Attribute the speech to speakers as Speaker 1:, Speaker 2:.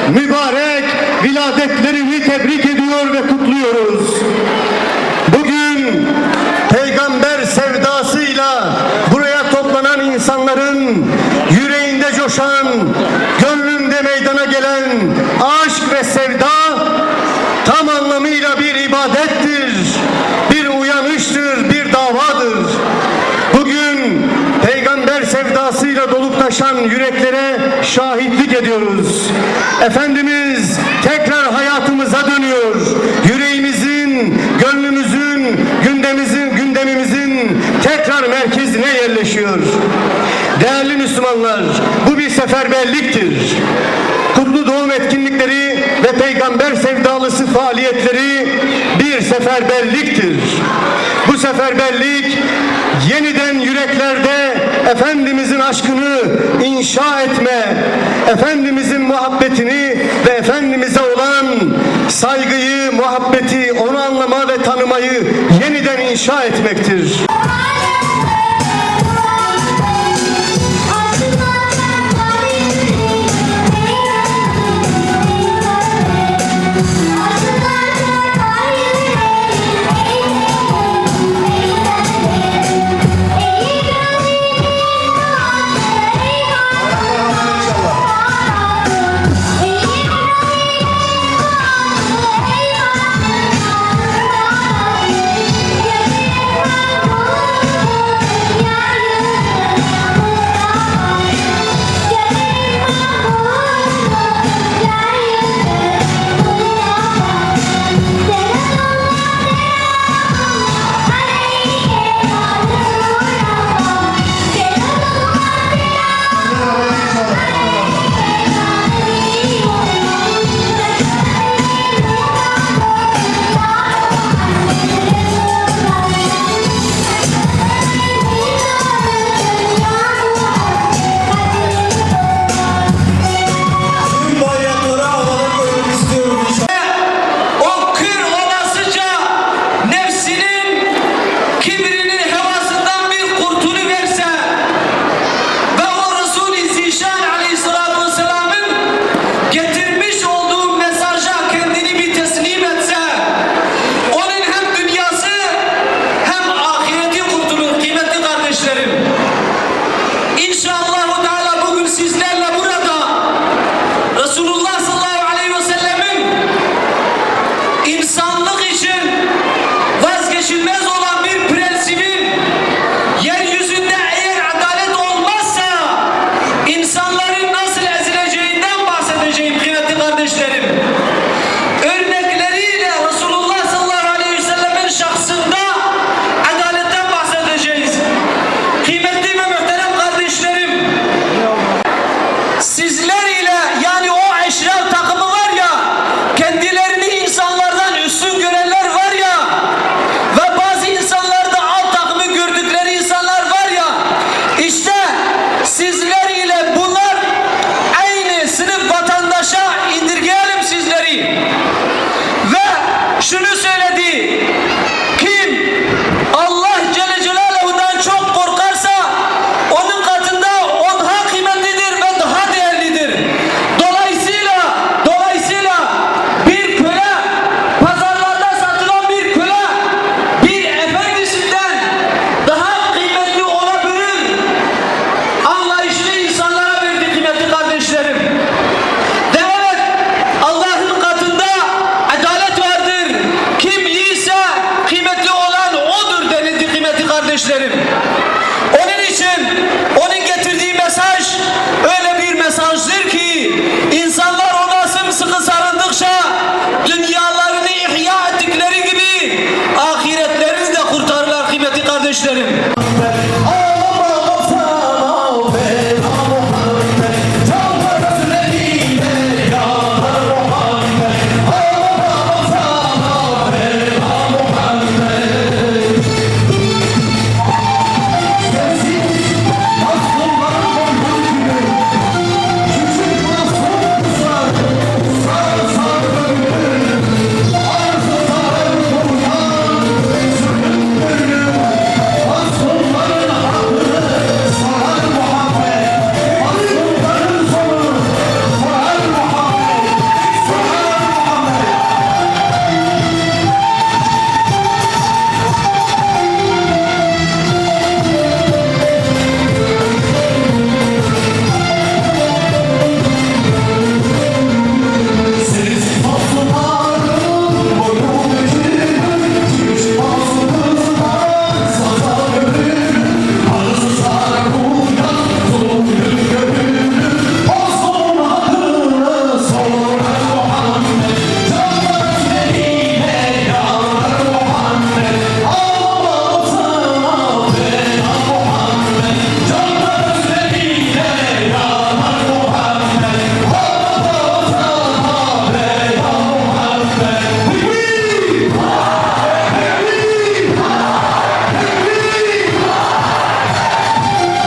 Speaker 1: mübarek viladetlerini tebrik ediyor ve kutluyoruz. Bugün peygamber sevdasıyla buraya toplanan insanların yüreğinde coşan, gönlünde meydana gelen aşk ve sevda tam anlamıyla bir ibadettir, bir uyanıştır, bir davadır. Bugün peygamber sevdasıyla dolup taşan yüreklere şahitlik ediyoruz. Efendimiz tekrar hayatımıza dönüyor. Yüreğimizin, gönlümüzün, gündemimizin tekrar merkezine yerleşiyor. Değerli Müslümanlar, bu bir seferberliktir. Kutlu doğum etkinlikleri ve peygamber sevdalısı faaliyetleri bir seferberliktir. Bu seferberlik yeniden yüreklerde Efendimizin aşkını inşa etme, Efendimizin muhabbetini ve Efendimiz'e olan saygıyı, muhabbeti, onu anlama ve tanımayı yeniden inşa etmektir.
Speaker 2: İnsanlık için vazgeçilmez olan bir prensip kardeşlerim,